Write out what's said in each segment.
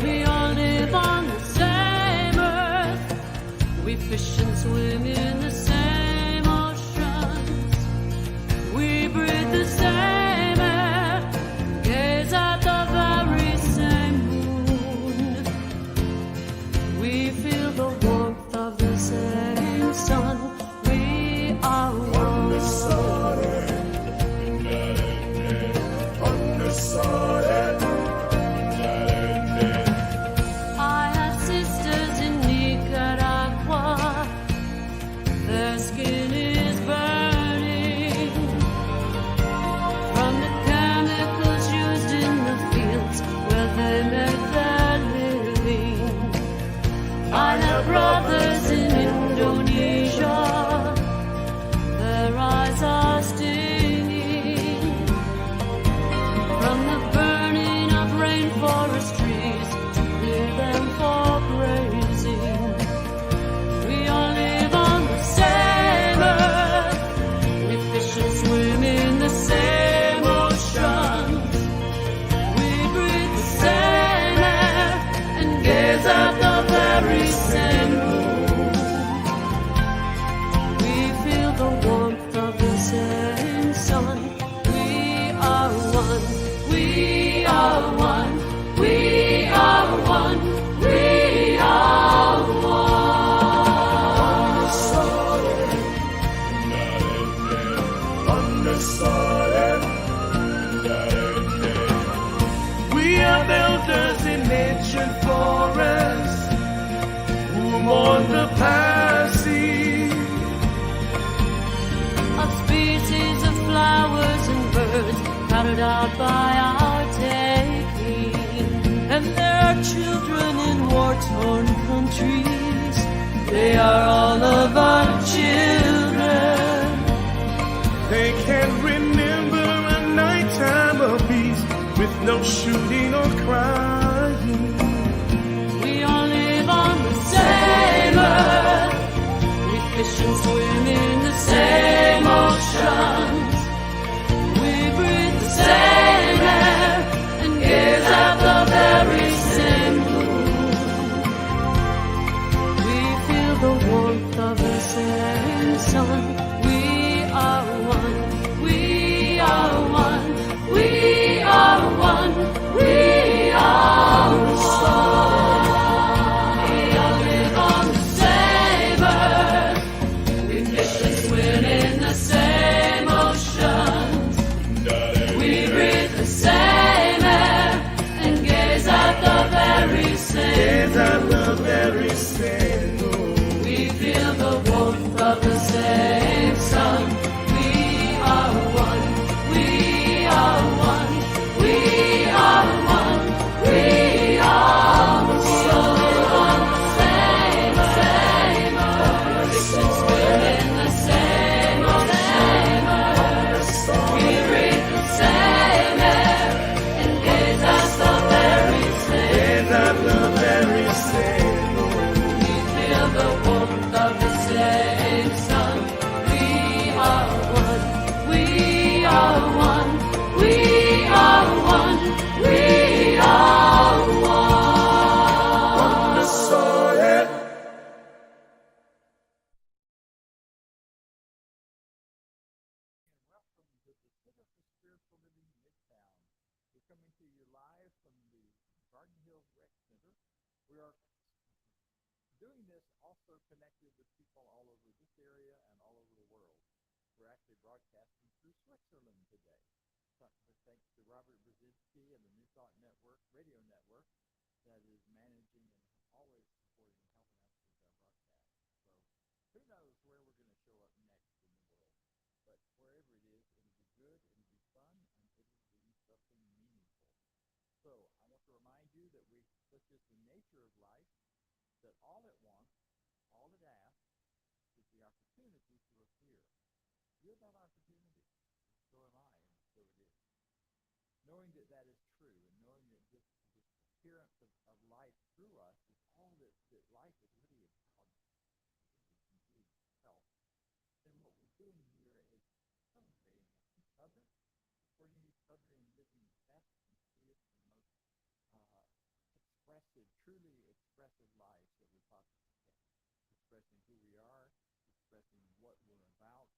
We all live on the same earth. We fish and swim in the same oceans. We breathe the same air, gaze at the very same moon. We feel the warmth of the same sun. We are one. I have sisters in Nicaragua. Their skin is burning from the chemicals used in the fields where they make their living. I have brothers in Indonesia. Their eyes are stinging from the burning of rainforest trees to clear them for grazing. We all live on the same earth. We fish and swim in the same oceans. We breathe the same air and gaze at the very same moon. We feel the warmth of the same sun. We are one. We are one. We are one. We are We are builders in ancient forests who mourn the passing of species of flowers and birds crowded out by our taking. And there are children in war-torn countries. They are all of our children. They can remember a nighttime of peace with no shooting or crying. We all live on the same earth. We fish and swim in the same oceans. We breathe the same air and gaze at the very same moon. We feel the warmth of the same sun. We are one. We are one. We are one. We are one. We all live on the same earth. We fish and swim in the same oceans. We breathe the same air and gaze at the very same. We feel the warmth of the same sun. We are one. We are one. We are one. We are one. We all live on the same earth. Fish and swim in the same ocean. We breathe the same air and gaze at the very same. We feel the warmth of the same sun. We are one. We are one. We are one. We are one. Welcome to the Center for Spiritual Living Midtown. We're coming to you live from the Garden Hills Rec Center. We are doing this also connected with people all over this area and all over the world. We're actually broadcasting through Switzerland today. Thanks to Robert Brzezinski and the New Thought Network, radio network, that is managing and always supporting and helping us with our broadcast. So who knows where we're going to show up next in the world. But wherever it is, it'll be good, it'll be fun, and it'll be something meaningful. So I want to remind you that such is the nature of life, that all it wants, all it asks, is the opportunity to appear. You're that opportunity. So am I, and so it is. Knowing that that is true, and knowing that this appearance of life through us is all that life is really about itself. And what we're doing here is celebrating each other, supporting each other in living the best and freest and most expressive, truly expressive lives that we possibly can. Expressing who we are, expressing what we're about,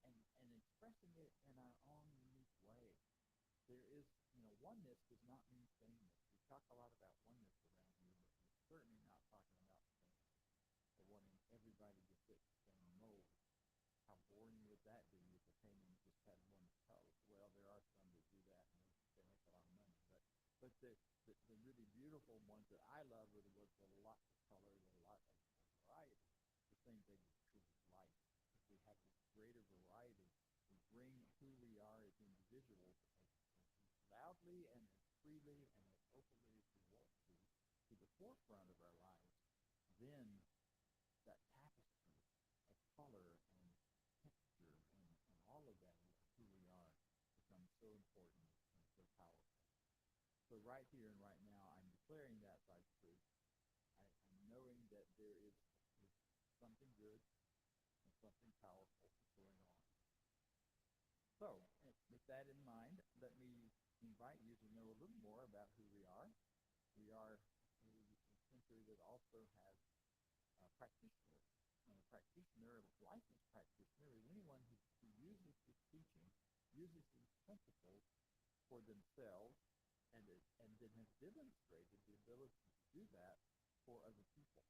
and expressing it in our own unique way. There is, oneness does not mean sameness. We talk a lot about oneness around here, but we're certainly not talking about sameness or wanting everybody to fit the same mold. How boring would that be if a painting just had one color? Well, there are some that do that, and they make a lot of money. But the really beautiful ones that I love are the ones with lots of color and a lot of variety. The same thing is true with life. If we have this greater variety, we bring who we are as individuals as loudly and as freely and as openly as we want to the forefront of our lives, then that tapestry of color and texture and all of that of who we are becomes so important and so powerful. So right here and right now, I'm declaring that by truth. I'm knowing that there is something good and something powerful going on. So, with that in mind, let me invite you to know a little more about who we are. We are a center that also has practitioners. And a practitioner, a licensed practitioner, is anyone who uses this teaching, uses these principles for themselves, and then has demonstrated the ability to do that for other people,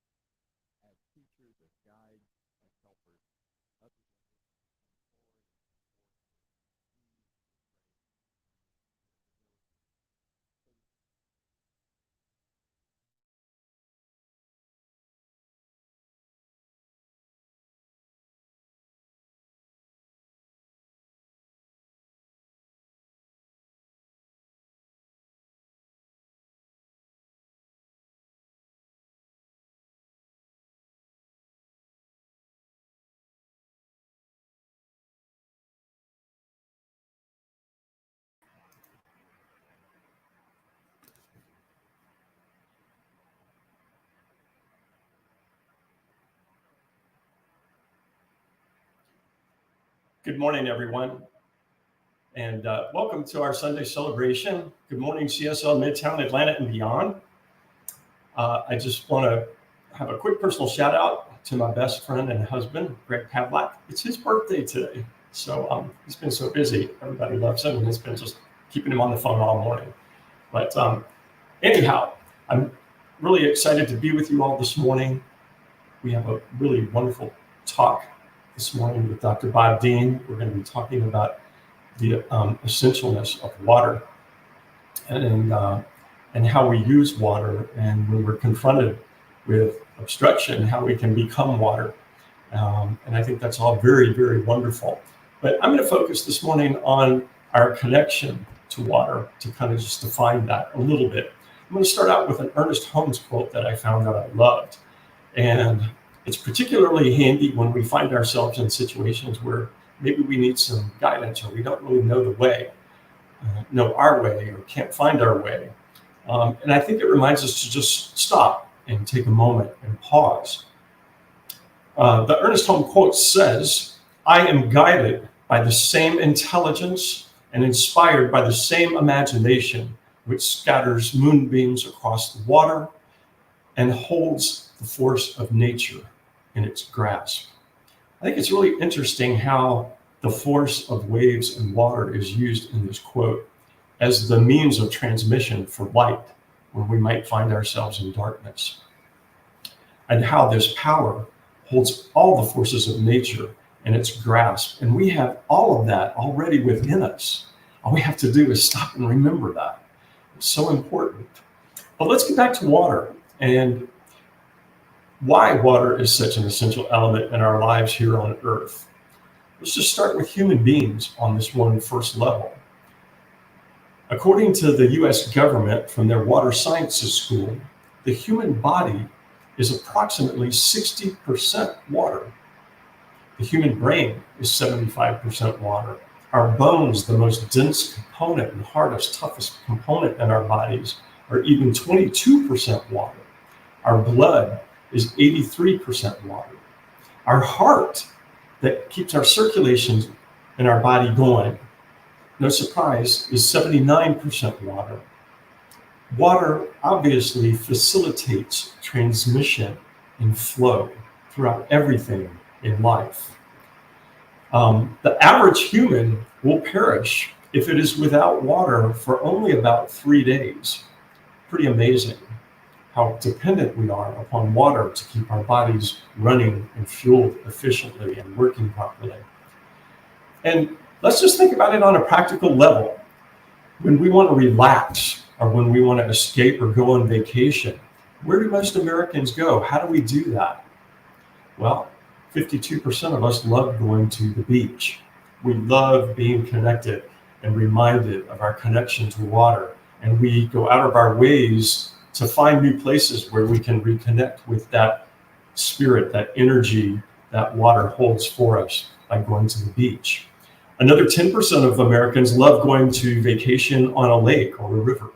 as teachers, as guides, as helpers, others. Good morning, everyone, and welcome to our Sunday celebration. Good morning, CSL Midtown, Atlanta, and beyond. I just want to have a quick personal shout out to my best friend and husband, Greg Pavlak. It's his birthday today, so he's been so busy. Everybody loves him, and it's been just keeping him on the phone all morning. But anyhow, I'm really excited to be with you all this morning. We have a really wonderful talk this morning with Dr. Bob Deen. We're going to be talking about the essentialness of water and how we use water, and when we're confronted with obstruction, how we can become water. And I think that's all very, very wonderful. But I'm going to focus this morning on our connection to water to kind of just define that a little bit. I'm going to start out with an Ernest Holmes quote that I found that I loved. And it's particularly handy when we find ourselves in situations where maybe we need some guidance or we don't really know the way, know our way, or can't find our way. And I think it reminds us to just stop and take a moment and pause. The Ernest Holmes quote says, "I am guided by the same intelligence and inspired by the same imagination which scatters moonbeams across the water and holds the force of nature in its grasp." I think it's really interesting how the force of waves and water is used in this quote as the means of transmission for light when we might find ourselves in darkness, and how this power holds all the forces of nature in its grasp. And we have all of that already within us. All we have to do is stop and remember that. It's so important. But let's get back to water and why water is such an essential element in our lives here on Earth. Let's just start with human beings on this one first level. According to the US government from their water sciences school, the human body is approximately 60% water. The human brain is 75% water. Our bones, the most dense component and hardest, toughest component in our bodies, are even 22% water. Our blood is 83% water. Our heart, that keeps our circulation in our body going, no surprise, is 79% water. Water obviously facilitates transmission and flow throughout everything in life. The average human will perish if it is without water for only about 3 days. Pretty amazing how dependent we are upon water to keep our bodies running and fueled efficiently and working properly. And let's just think about it on a practical level. When we want to relax or when we want to escape or go on vacation, where do most Americans go? How do we do that? Well, 52% of us love going to the beach. We love being connected and reminded of our connection to water. And we go out of our ways to find new places where we can reconnect with that spirit, that energy that water holds for us by going to the beach. Another 10% of Americans love going to vacation on a lake or a river.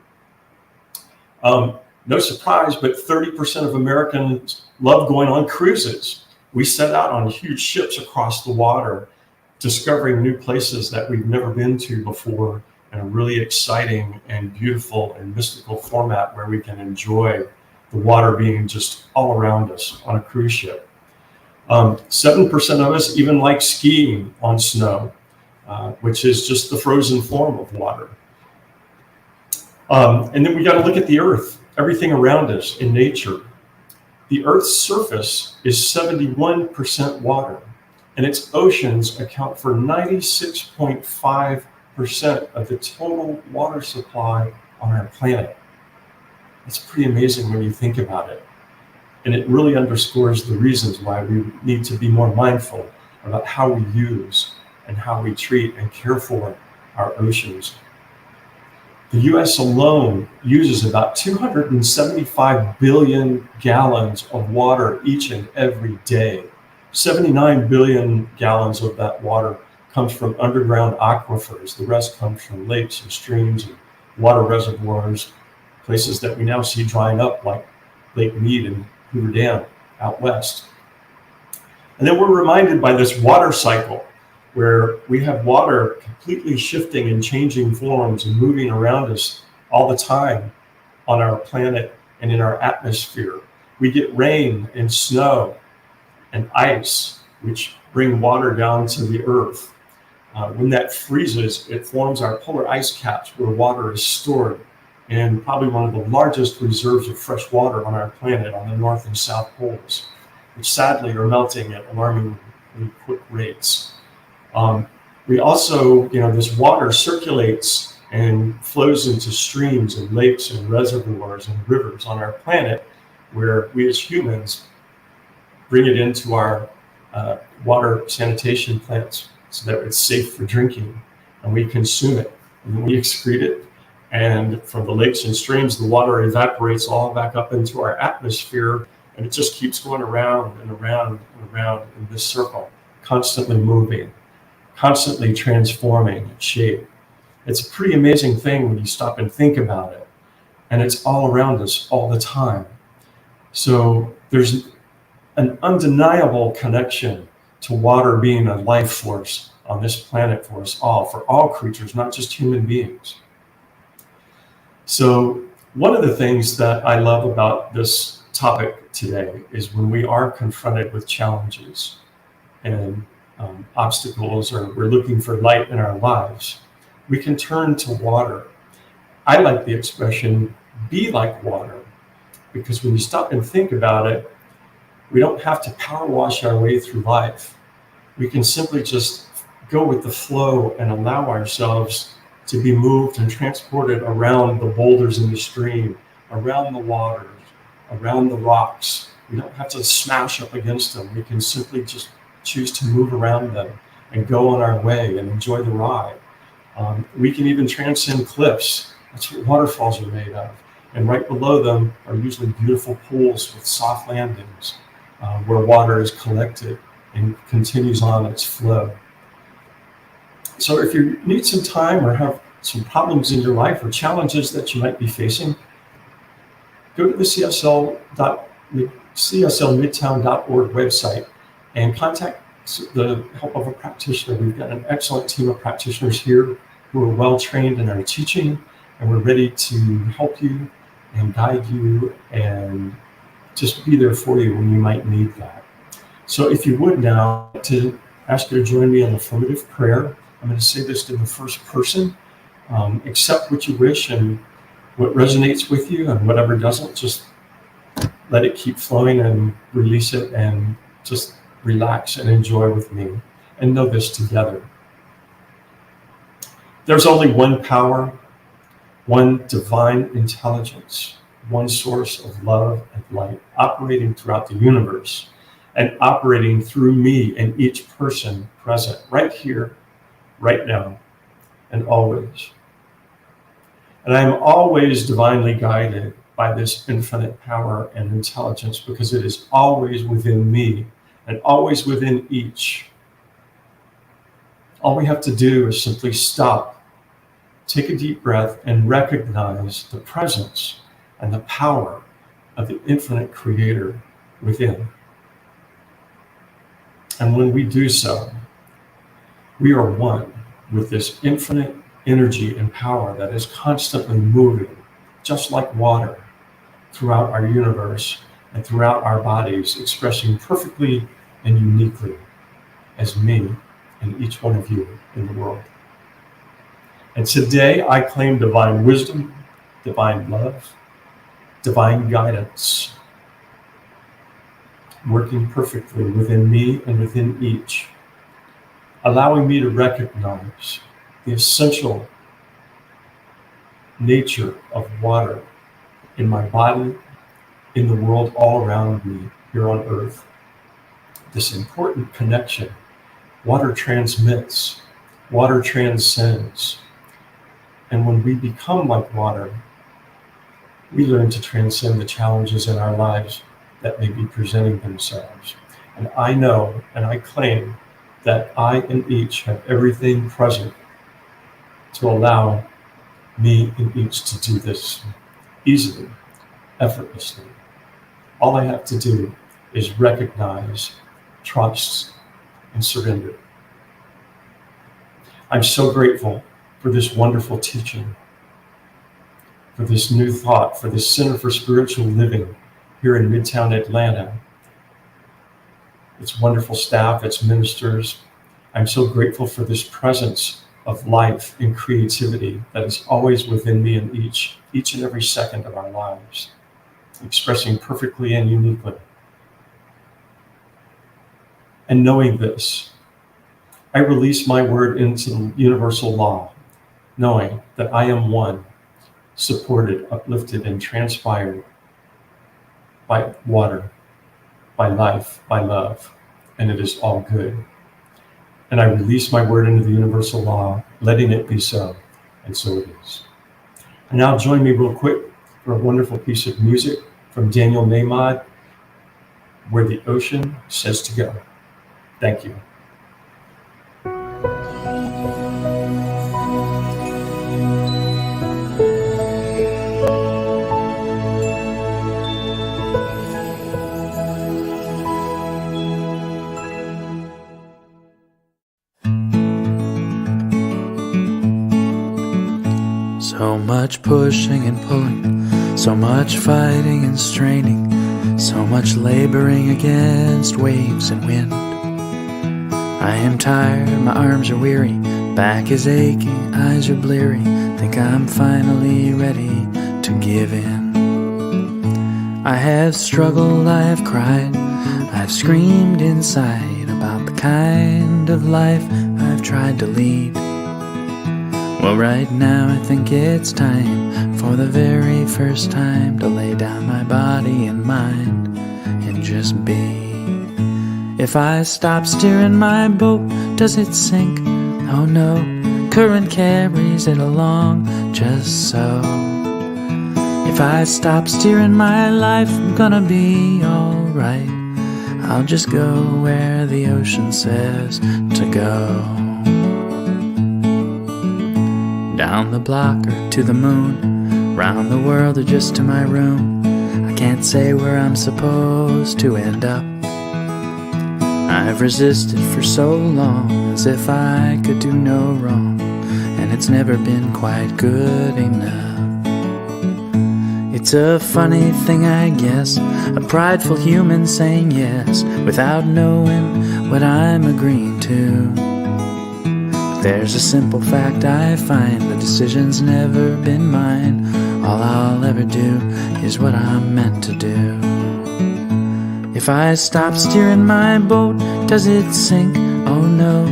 No surprise, but 30% of Americans love going on cruises. We set out on huge ships across the water, discovering new places that we've never been to before, in a really exciting and beautiful and mystical format where we can enjoy the water being just all around us on a cruise ship. 7% of us even like skiing on snow, which is just the frozen form of water. And then we got to look at the earth, everything around us in nature. The earth's surface is 71% water, and its oceans account for 96.5% of the total water supply on our planet. It's pretty amazing when you think about it. And it really underscores the reasons why we need to be more mindful about how we use and how we treat and care for our oceans. The US alone uses about 275 billion gallons of water each and every day. 79 billion gallons of that water comes from underground aquifers. The rest comes from lakes and streams and water reservoirs, places that we now see drying up like Lake Mead and Hoover Dam out west. And then we're reminded by this water cycle where we have water completely shifting and changing forms and moving around us all the time on our planet and in our atmosphere. We get rain and snow and ice, which bring water down to the earth. When that freezes, it forms our polar ice caps where water is stored, and probably one of the largest reserves of fresh water on our planet on the North and South poles, which sadly are melting at alarmingly quick rates. We also, this water circulates and flows into streams and lakes and reservoirs and rivers on our planet, where we as humans bring it into our water sanitation plants so that it's safe for drinking, and we consume it, and then we excrete it. And from the lakes and streams, the water evaporates all back up into our atmosphere, and it just keeps going around and around and around in this circle, constantly moving, constantly transforming its shape. It's a pretty amazing thing when you stop and think about it, and it's all around us all the time. So there's an undeniable connection to water being a life force on this planet for us all, for all creatures, not just human beings. So one of the things that I love about this topic today is when we are confronted with challenges and obstacles, or we're looking for light in our lives, we can turn to water. I like the expression, be like water, because when you stop and think about it, we don't have to power wash our way through life. We can simply just go with the flow and allow ourselves to be moved and transported around the boulders in the stream, around the waters, around the rocks. We don't have to smash up against them. We can simply just choose to move around them and go on our way and enjoy the ride. We can even transcend cliffs. That's what waterfalls are made of. And right below them are usually beautiful pools with soft landings where water is collected and continues on its flow. So if you need some time or have some problems in your life or challenges that you might be facing, go to the CSL CSLMidtown.org website and contact the help of a practitioner. We've got an excellent team of practitioners here who are well trained in our teaching, and we're ready to help you and guide you and just be there for you when you might need that. So if you would now, I'd like to ask you to join me in an affirmative prayer. I'm going to say this in the first person. Accept what you wish and what resonates with you, and whatever doesn't, just let it keep flowing and release it, and just relax and enjoy with me and know this together. There's only one power, one divine intelligence, one source of love and light operating throughout the universe and operating through me and each person present right here, right now, and always. And I am always divinely guided by this infinite power and intelligence, because it is always within me and always within each. All we have to do is simply stop, take a deep breath, and recognize the presence and the power of the infinite creator within. And when we do so, we are one with this infinite energy and power that is constantly moving, just like water, throughout our universe and throughout our bodies, expressing perfectly and uniquely as me and each one of you in the world. And today I claim divine wisdom, divine love, divine guidance, working perfectly within me and within each, allowing me to recognize the essential nature of water in my body, in the world all around me here on earth. This important connection. Water transmits, water transcends. And when we become like water, we learn to transcend the challenges in our lives that may be presenting themselves. And I know and I claim that I and each have everything present to allow me and each to do this easily, effortlessly. All I have to do is recognize, trust, and surrender. I'm so grateful for this wonderful teaching, for this new thought, for this Center for Spiritual Living here in Midtown Atlanta. Its wonderful staff, its ministers. I'm so grateful for this presence of life and creativity that is always within me and each and every second of our lives, expressing perfectly and uniquely. And knowing this, I release my word into the universal law, knowing that I am one, supported, uplifted, and transpired by water, by life, by love, and it is all good. And I release my word into the universal law, letting it be so, and so it is. And now join me real quick for a wonderful piece of music from Daniel Nahmod, Where the Ocean Says to Go. Thank you. So much pushing and pulling, so much fighting and straining, so much laboring against waves and wind. I am tired, my arms are weary, back is aching, eyes are bleary, think I'm finally ready to give in. I have struggled, I have cried, I've screamed inside about the kind of life I've tried to lead. Well, right now I think it's time, for the very first time, to lay down my body and mind and just be. If I stop steering my boat, does it sink? Oh no, current carries it along just so. If I stop steering my life, I'm gonna be alright. I'll just go where the ocean says to go. Down the block or to the moon, round the world or just to my room. I can't can't say where I'm supposed to end up. I've resisted for so long, as if I could do no wrong, and it's never been quite good enough. It's a funny thing, I guess, a prideful human saying yes without knowing what I'm agreeing to. But there's a simple fact I find: the decision's never been mine. All I'll ever do is what I'm meant to do. If I stop steering my boat, does it sink? Oh no,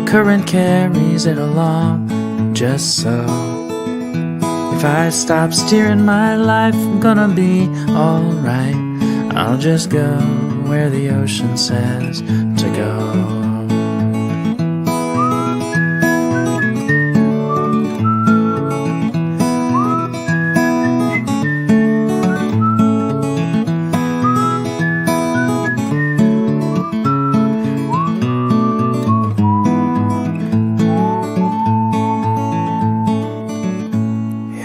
current carries it along, just so. If I stop steering my life, I'm gonna be alright. I'll just go where the ocean says to go.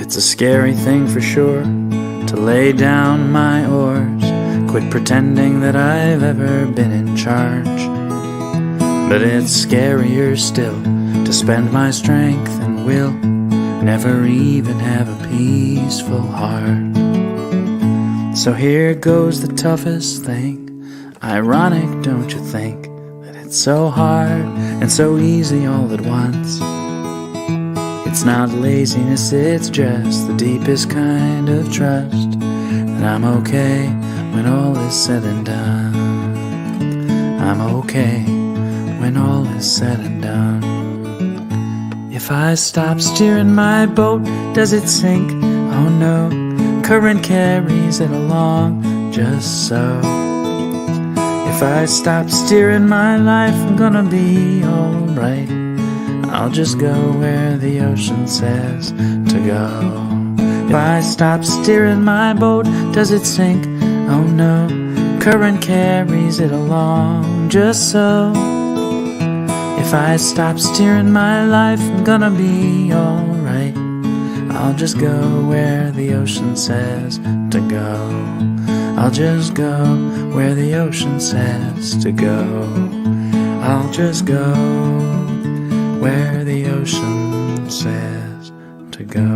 It's a scary thing for sure to lay down my oars, quit pretending that I've ever been in charge. But it's scarier still to spend my strength and will, never even have a peaceful heart. So here goes the toughest thing. Ironic, don't you think, that it's so hard and so easy all at once? It's not laziness, it's just the deepest kind of trust that I'm okay when all is said and done. I'm okay when all is said and done. If I stop steering my boat, does it sink? Oh no, current carries it along, just so. If I stop steering my life, I'm gonna be alright. I'll just go where the ocean says to go. If I stop steering my boat, does it sink? Oh no, current carries it along, just so. If I stop steering my life, I'm gonna be alright. I'll just go where the ocean says to go. I'll just go where the ocean says to go. I'll just go where the ocean says to go.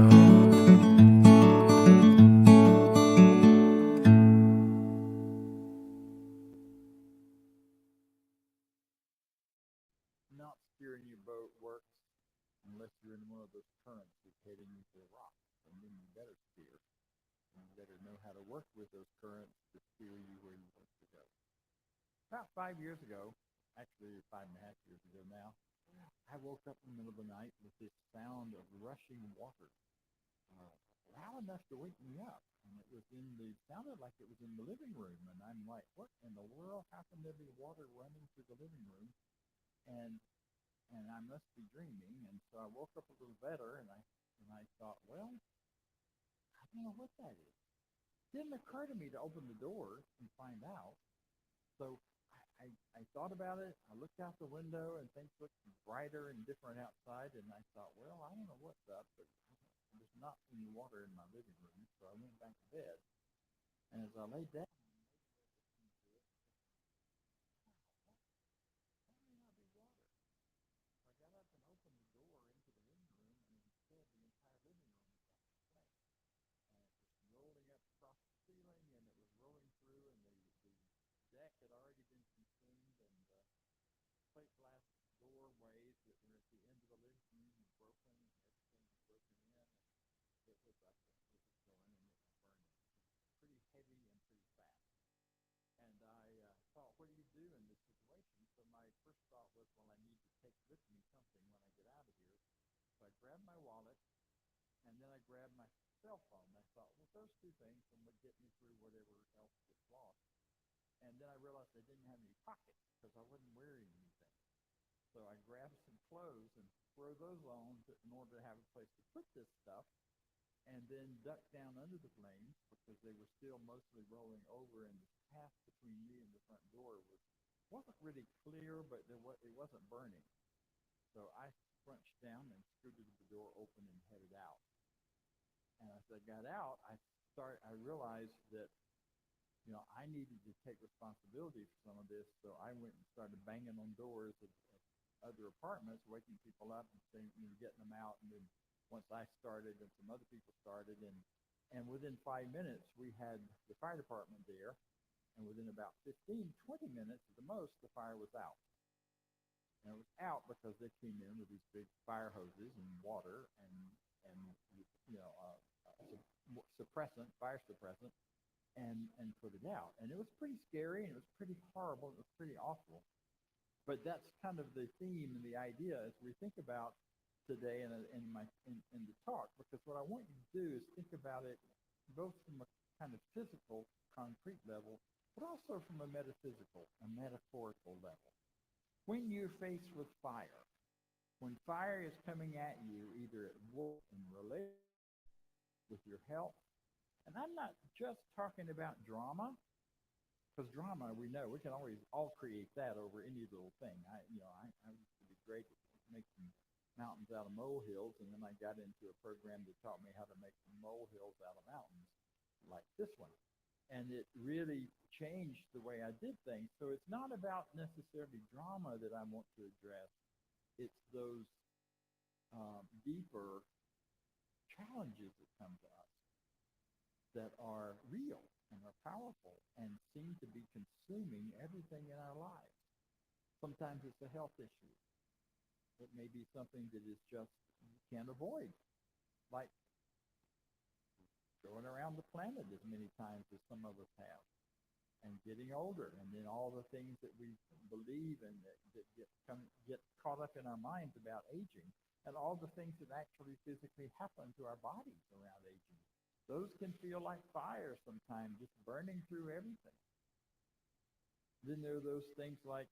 Not steering your boat works unless you're in one of those currents that's heading into a rock, and then you better steer. And you better know how to work with those currents to steer you where you want to go. About 5 years ago, actually 5.5 years ago now, I woke up in the middle of the night with this sound of rushing water, loud enough to wake me up. And sounded like it was in the living room. And I'm like, what in the world? How can there be water running through the living room? And I must be dreaming. And so I woke up a little better, and I thought, well, I don't know what that is. It didn't occur to me to open the door and find out. So I thought about it. I looked out the window, and things looked brighter and different outside. And I thought, well, I don't know what's up, but there's not any water in my living room. So I went back to bed. And as I lay down, I got up and opened the door into the living room, and instead the entire living room was like a flame. And it was rolling up across the ceiling, and it was rolling through, and the deck had already been consumed, and the plate glass doorways that were at the end of the living room were broken, and everything was broken in, and it was going, and it was burning. It was pretty heavy and pretty fast. And I thought, what do you do in this situation? So my first thought was, well, I need to take with me something when I get out of here. So I grabbed my wallet, and then I grabbed my cell phone. I thought, well, those two things will get me through whatever else gets lost. And then I realized I didn't have any pockets because I wasn't wearing anything. So I grabbed some clothes and throw those on in order to have a place to put this stuff, and then duck down under the flames because they were still mostly rolling over, and the path between me and the front door wasn't really clear, but it wasn't burning. So I scrunched down and scooted the door open and headed out. And as I got out, I realized that I needed to take responsibility for some of this, so I went and started banging on doors of other apartments, waking people up and saying, getting them out. And then once I started, and some other people started, and within 5 minutes, we had the fire department there, and within about 15, 20 minutes at the most, the fire was out. And it was out because they came in with these big fire hoses and water and fire suppressant, and put it out. And it was pretty scary, and it was pretty horrible, and it was pretty awful. But that's kind of the theme and the idea as we think about today in the talk, because what I want you to do is think about it both from a kind of physical, concrete level, but also from a metaphysical, a metaphorical level. When you're faced with fire, when fire is coming at you, either at work, in relation with your health, and I'm not just talking about drama, because drama, we know, we can always all create that over any little thing. I used to be great at making mountains out of molehills, and then I got into a program that taught me how to make molehills out of mountains, like this one. And it really changed the way I did things. So it's not about necessarily drama that I want to address. It's those deeper challenges that come to us that are real and are powerful and seem to be consuming everything in our lives. Sometimes it's a health issue. It may be something that is just you can't avoid, like going around the planet as many times as some of us have, and getting older, and then all the things that we believe and that get caught up in our minds about aging, and all the things that actually physically happen to our bodies around aging. Those can feel like fire sometimes, just burning through everything. Then there are those things like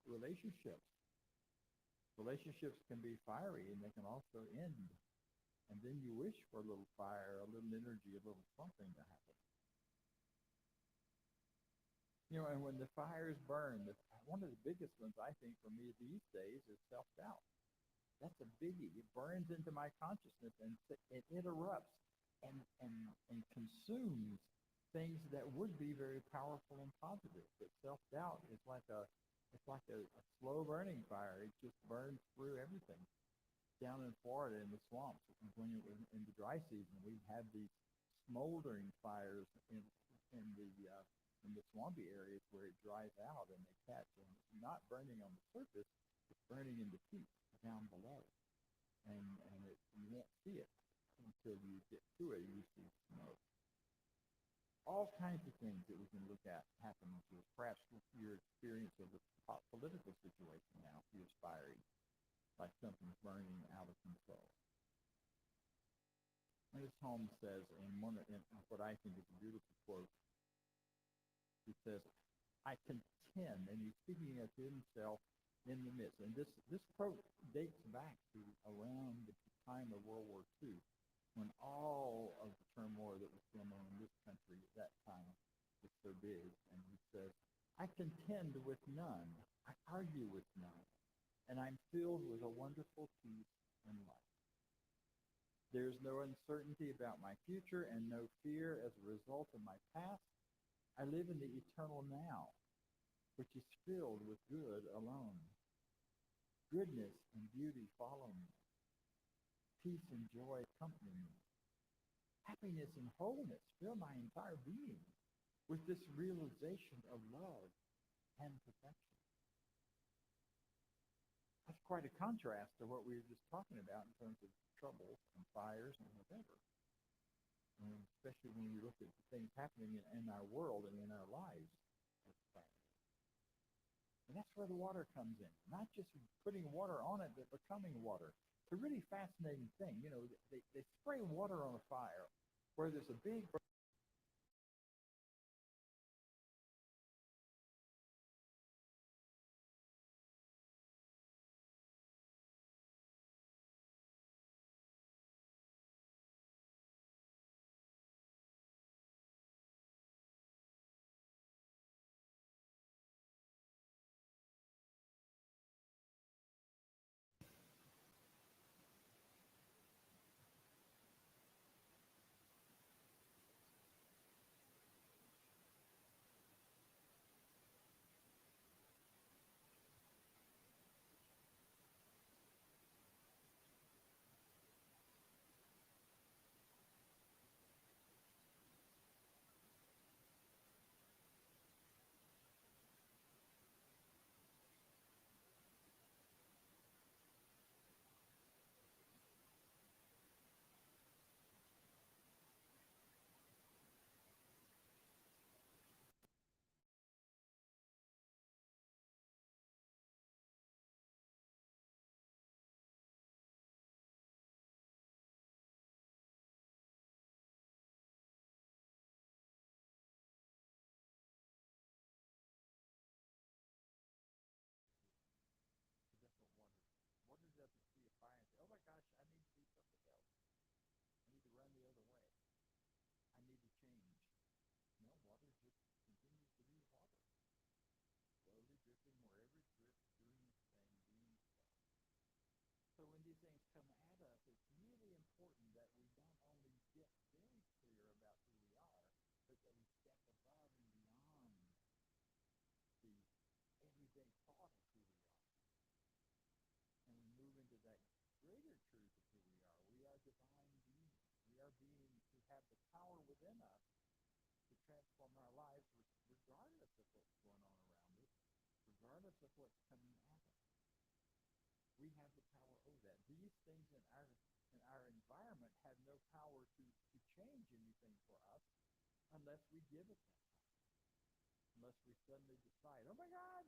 relationships. Relationships can be fiery, and they can also end. And then you wish for a little fire, a little energy, a little something to happen. And when the fires burn, one of the biggest ones I think for me these days is self-doubt. That's a biggie. It burns into my consciousness, and it interrupts and consumes things that would be very powerful and positive. But self-doubt is like a slow burning fire. It just burns through everything. Down in Florida in the swamps, when it was in the dry season, we'd have these smoldering fires in the swampy areas where it dries out and they catch, and it's not burning on the surface, it's burning in the peat down below, and you won't see it until you get to it and you see smoke. All kinds of things that we can look at happening to us. Perhaps your experience of the political situation now feels fiery, like something's burning out of control. And this Holmes says in what I think is a beautiful quote, he says, "I contend," and he's speaking of himself in the midst. And this quote dates back to around the time of World War II, when all of the turmoil that was going on in this country at that time was so big. And he says, "I contend with none, I argue with none, and I'm filled with a wonderful peace and life. There's no uncertainty about my future and no fear as a result of my past. I live in the eternal now, which is filled with good alone. Goodness and beauty follow me. Peace and joy accompany me. Happiness and wholeness fill my entire being with this realization of love and perfection." That's quite a contrast to what we were just talking about in terms of troubles and fires and whatever. And especially when we look at the things happening in our world and in our lives. And that's where the water comes in. Not just putting water on it, but becoming water. It's a really fascinating thing. They spray water on a fire where there's a big... within us to transform our lives regardless of what's going on around us, regardless of what's coming at us. We have the power over that. These things in our environment have no power to change anything for us unless we give it that power. Unless we suddenly decide, oh my God,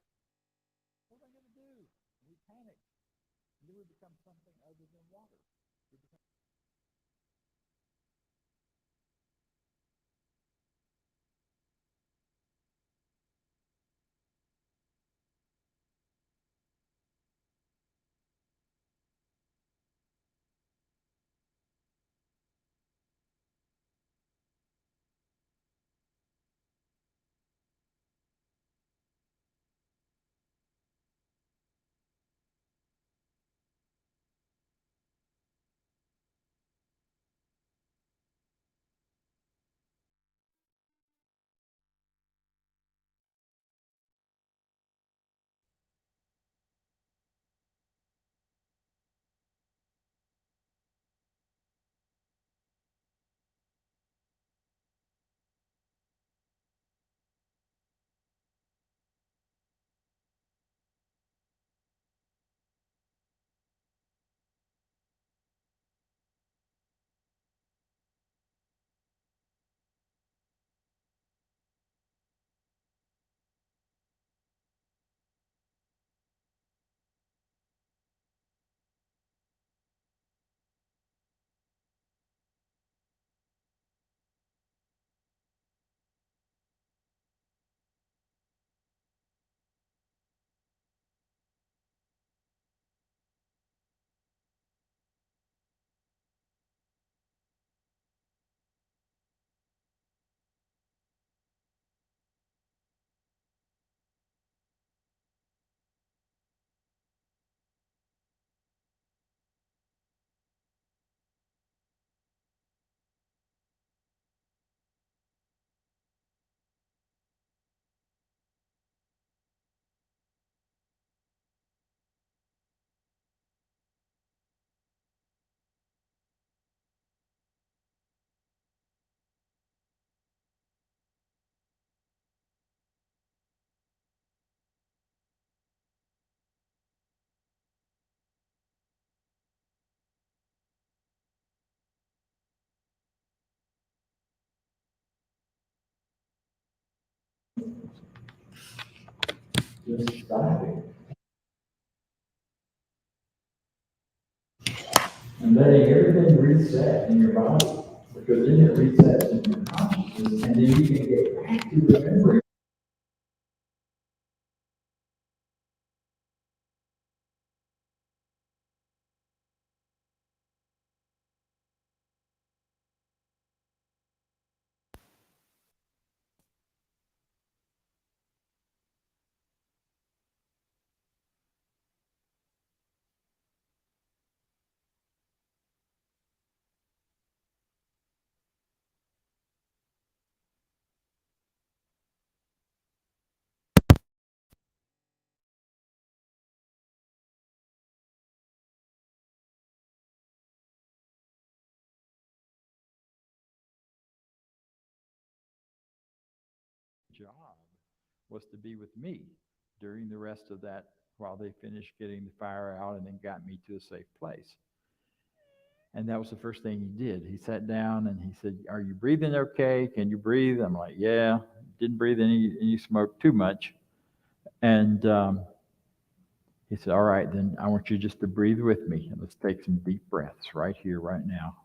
what am I going to do? And we panic. And then we become something other than water. We become just stopping and letting everything reset in your body, because then it resets in your consciousness, and then you can get back to remembering. job was to be with me during the rest of that while they finished getting the fire out and then got me to a safe place. And that was the first thing he did. He sat down and he said, are you breathing okay? Can you breathe? I'm like, yeah. Didn't breathe any smoke too much. And he said, all right, then I want you just to breathe with me. And let's take some deep breaths right here, right now.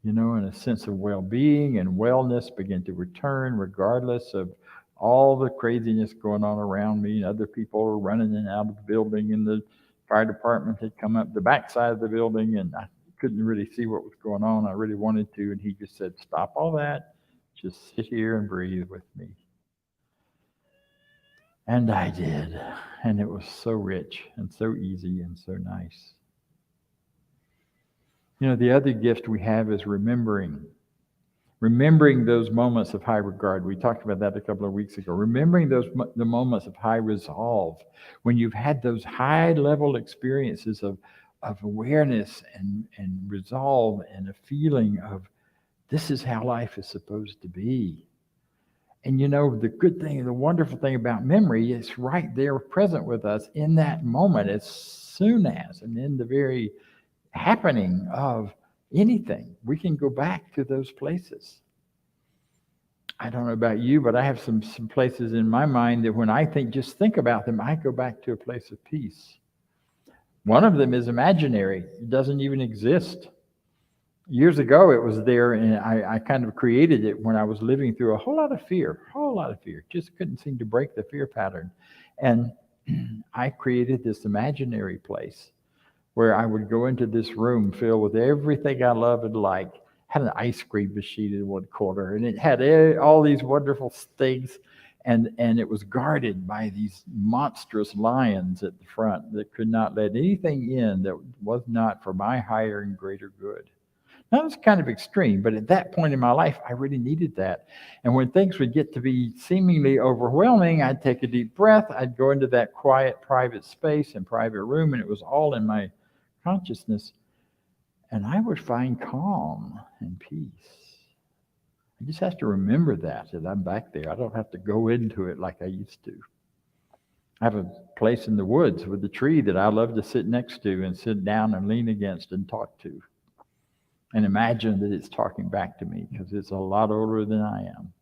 You know, and a sense of well-being and wellness began to return regardless of all the craziness going on around me. Other people were running in and out of the building, and the fire department had come up the backside of the building, and I couldn't really see what was going on. I really wanted to, and he just said, stop all that. Just sit here and breathe with me. And I did. And it was so rich and so easy and so nice. You know, the other gift we have is remembering those moments of high regard. We talked about that a couple of weeks ago. Remembering the moments of high resolve, when you've had those high level experiences of awareness and resolve and a feeling of this is how life is supposed to be. And the good thing, the wonderful thing about memory is right there present with us in that moment, as soon as, and in the very happening of anything, we can go back to those places. I don't know about you, but I have some places in my mind that when I just think about them, I go back to a place of peace. One of them is imaginary. It doesn't even exist. Years ago, it was there, and I kind of created it when I was living through a whole lot of fear. Just couldn't seem to break the fear pattern. And I created this imaginary place where I would go into this room filled with everything I loved and liked. Had an ice cream machine in one corner, and it had all these wonderful things, and it was guarded by these monstrous lions at the front that could not let anything in that was not for my higher and greater good. Now, that's kind of extreme, but at that point in my life, I really needed that. And when things would get to be seemingly overwhelming, I'd take a deep breath, I'd go into that quiet, private space and private room, and it was all in my consciousness, and I would find calm and peace. I just have to remember that I'm back there. I don't have to go into it like I used to. I have a place in the woods with a tree that I love to sit next to and sit down and lean against and talk to. And imagine that it's talking back to me because it's a lot older than I am.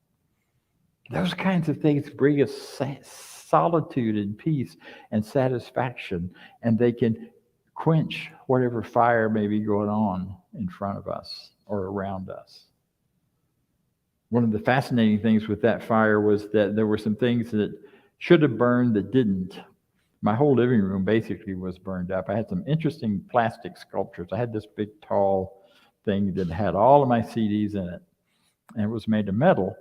Those kinds of things bring us solitude and peace and satisfaction, and they can quench whatever fire may be going on in front of us or around us. One of the fascinating things with that fire was that there were some things that should have burned that didn't. My whole living room basically was burned up. I had some interesting plastic sculptures. I had this big, tall thing that had all of my CDs in it, and it was made of metal.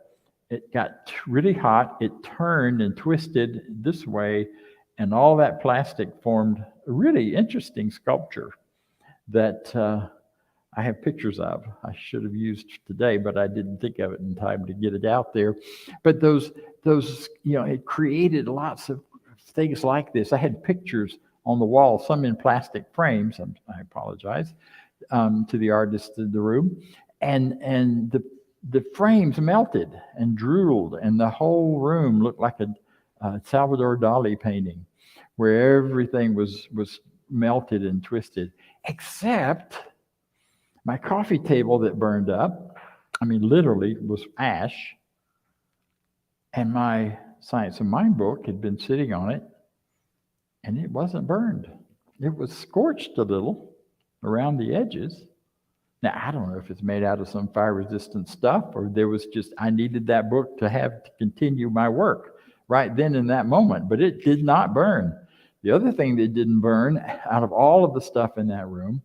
It got really hot. It turned and twisted this way, and all that plastic formed a really interesting sculpture that I have pictures of. I should have used today, but I didn't think of it in time to get it out there. But those it created lots of things like this. I had pictures on the wall, some in plastic frames. I apologize to the artist in the room, and the frames melted and drooled, and the whole room looked like a Salvador Dali painting, where everything was melted and twisted, except my coffee table that burned up. I mean, literally was ash, and my Science of Mind book had been sitting on it, and it wasn't burned. It was scorched a little around the edges. Now, I don't know if it's made out of some fire-resistant stuff, or there was just, I needed that book to continue my work right then in that moment, but it did not burn. The other thing that didn't burn out of all of the stuff in that room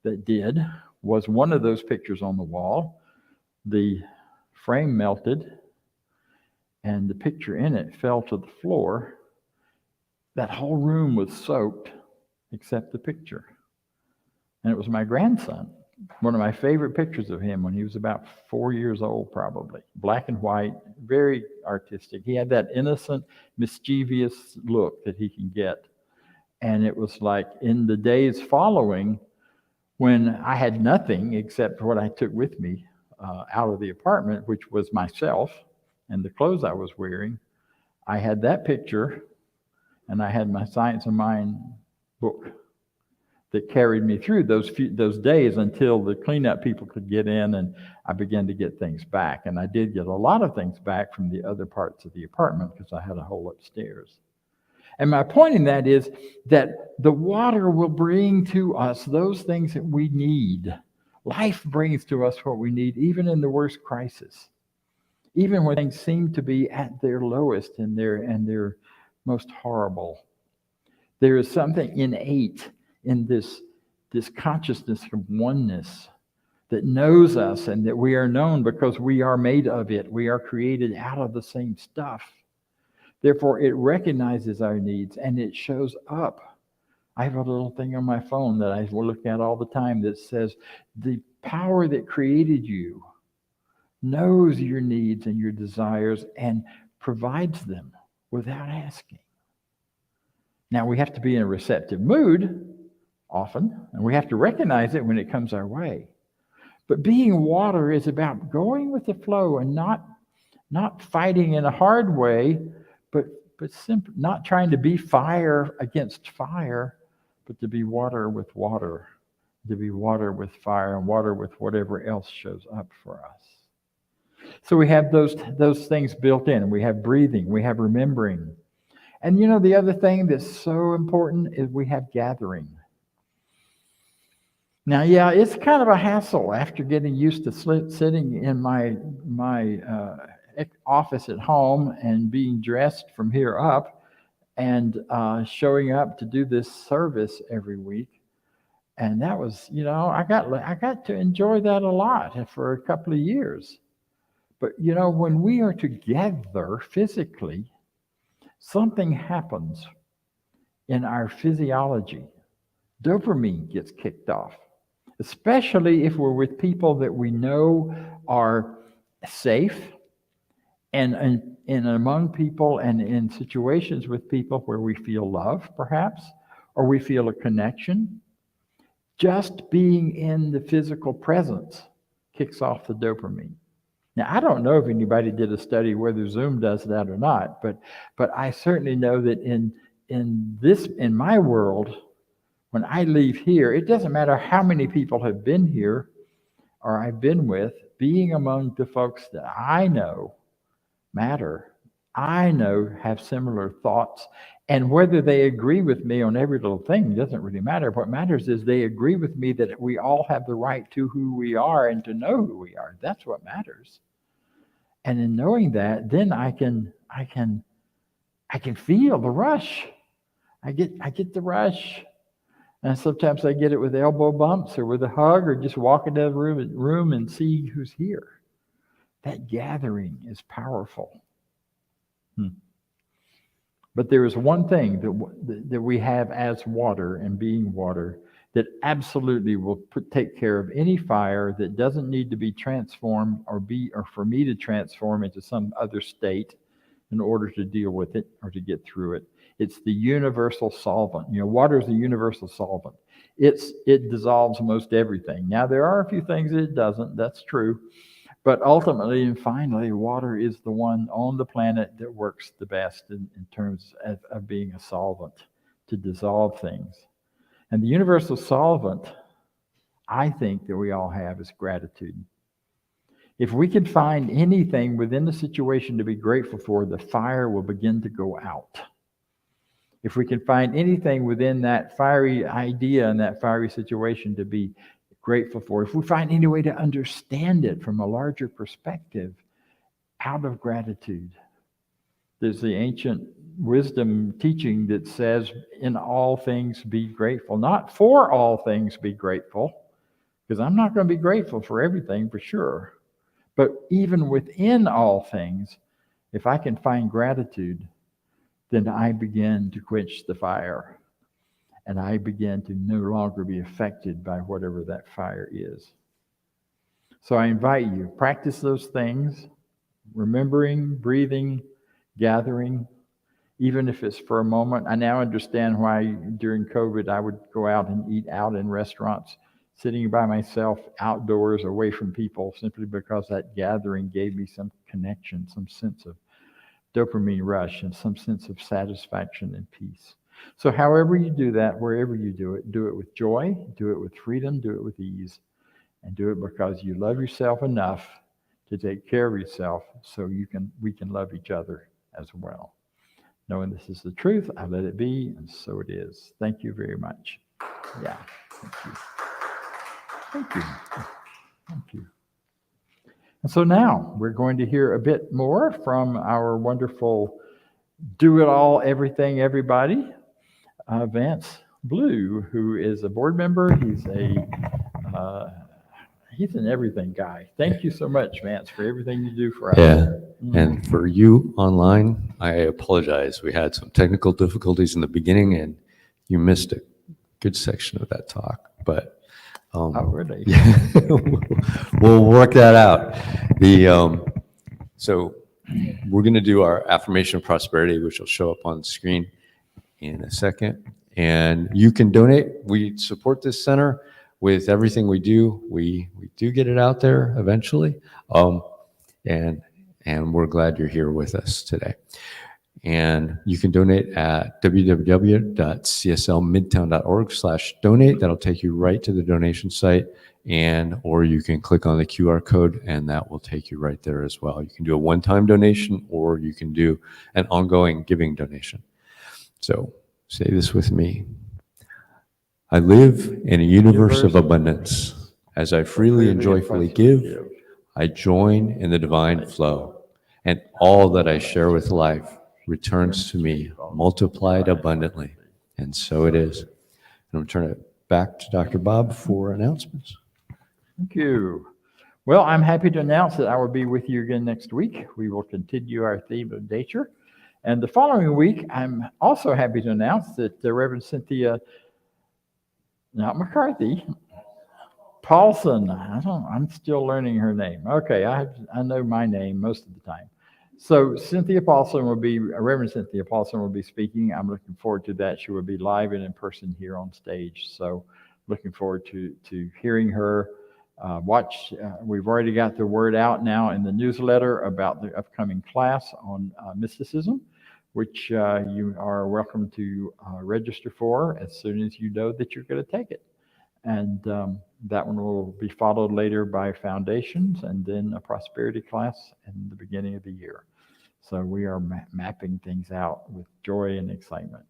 that did was one of those pictures on the wall. The frame melted, and the picture in it fell to the floor. That whole room was soaked except the picture. And it was my grandson. One of my favorite pictures of him when he was about 4 years old, probably. Black and white, very artistic. He had that innocent, mischievous look that he can get. And it was like in the days following, when I had nothing except what I took with me out of the apartment, which was myself and the clothes I was wearing, I had that picture, and I had my Science of Mind book that carried me through those days until the cleanup people could get in, and I began to get things back. And I did get a lot of things back from the other parts of the apartment because I had a hole upstairs. And my point in that is that the water will bring to us those things that we need. Life brings to us what we need, even in the worst crisis. Even when things seem to be at their lowest and their most horrible. There is something innate in this consciousness of oneness that knows us and that we are known because we are made of it. We are created out of the same stuff. Therefore, it recognizes our needs and it shows up. I have a little thing on my phone that I look at all the time that says, the power that created you knows your needs and your desires and provides them without asking. Now, we have to be in a receptive mood. often, and we have to recognize it when it comes our way. But being water is about going with the flow and not fighting in a hard way, but simply not trying to be fire against fire, but to be water with water, to be water with fire and water with whatever else shows up for us. So we have those things built in. We have breathing, we have remembering. And the other thing that's so important is we have gathering. Now, yeah, it's kind of a hassle after getting used to sitting in my office at home and being dressed from here up and showing up to do this service every week. And that was, I got to enjoy that a lot for a couple of years. But, when we are together physically, something happens in our physiology. Dopamine gets kicked off, especially if we're with people that we know are safe and among people and in situations with people where we feel love, perhaps, or we feel a connection. Just being in the physical presence kicks off the dopamine. Now, I don't know if anybody did a study whether Zoom does that or not, but I certainly know that in my world, when I leave here, it doesn't matter how many people have been here or I've been with, being among the folks that I know matter, I know have similar thoughts, and whether they agree with me on every little thing doesn't really matter. What matters is they agree with me that we all have the right to who we are and to know who we are. That's what matters. And in knowing that, then I can feel the rush. I get the rush. And sometimes I get it with elbow bumps or with a hug or just walk into the room and see who's here. That gathering is powerful. But there is one thing that we have as water and being water that absolutely will take care of any fire that doesn't need to be transformed or for me to transform into some other state in order to deal with it or to get through it. It's the universal solvent. Water is a universal solvent. It dissolves most everything. Now, there are a few things that it doesn't. That's true. But ultimately and finally, water is the one on the planet that works the best in terms of being a solvent to dissolve things. And the universal solvent, I think, that we all have is gratitude. If we can find anything within the situation to be grateful for, the fire will begin to go out. If we can find anything within that fiery idea and that fiery situation to be grateful for, if we find any way to understand it from a larger perspective out of gratitude. There's the ancient wisdom teaching that says, in all things be grateful. Not for all things be grateful, because I'm not going to be grateful for everything for sure. But even within all things, if I can find gratitude, then I begin to quench the fire. And I begin to no longer be affected by whatever that fire is. So I invite you, practice those things, remembering, breathing, gathering, even if it's for a moment. I now understand why during COVID I would go out and eat out in restaurants, sitting by myself outdoors away from people, simply because that gathering gave me some connection, some sense of dopamine rush and some sense of satisfaction and peace. So however you do that, wherever you do it with joy, do it with freedom, do it with ease, and do it because you love yourself enough to take care of yourself so we can love each other as well. Knowing this is the truth, I let it be, and so it is. Thank you very much. Yeah, thank you. Thank you. Thank you. And so now we're going to hear a bit more from our wonderful do-it-all, everything, everybody, Vance Blue, who is a board member. He's an everything guy. Thank you so much, Vance, for everything you do for us. Yeah, and for you online, I apologize. We had some technical difficulties in the beginning, and you missed a good section of that talk. But Oh, really? yeah, we'll work that out. So we're going to do our affirmation of prosperity, which will show up on the screen in a second. And you can donate. We support this center with everything we do. We do get it out there eventually. And we're glad you're here with us today. And you can donate at www.cslmidtown.org/donate. That'll take you right to the donation site. Or you can click on the QR code and that will take you right there as well. You can do a one-time donation or you can do an ongoing giving donation. So say this with me. I live in a universe of abundance. As I freely and joyfully give, I join in the divine flow, and all that I share with life returns to me multiplied abundantly. And so it is. And I'm going to turn it back to Dr. Bob for announcements. Thank you. Well, I'm happy to announce that I will be with you again next week. We will continue our theme of nature. And the following week, I'm also happy to announce that Reverend Cynthia, not McCarthy, Paulson, I'm still learning her name. Okay, I know my name most of the time. So Cynthia Paulson Reverend Cynthia Paulson will be speaking. I'm looking forward to that. She will be live and in person here on stage. So looking forward to hearing her. We've already got the word out now in the newsletter about the upcoming class on mysticism, which you are welcome to register for as soon as you know that you're going to take it. And that one will be followed later by foundations and then a prosperity class in the beginning of the year. So we are mapping things out with joy and excitement.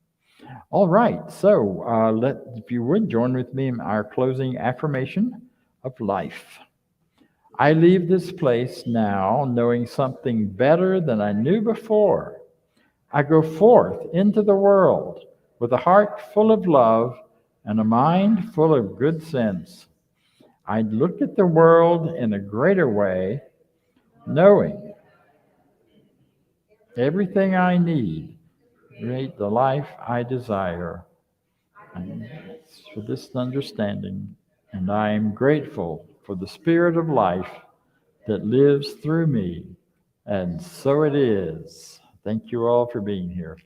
All right, so if you would join with me in our closing affirmation of life. I leave this place now knowing something better than I knew before. I go forth into the world with a heart full of love and a mind full of good sense. I look at the world in a greater way, knowing everything I need to create the life I desire. And for this understanding, and I am grateful for the spirit of life that lives through me. And so it is. Thank you all for being here.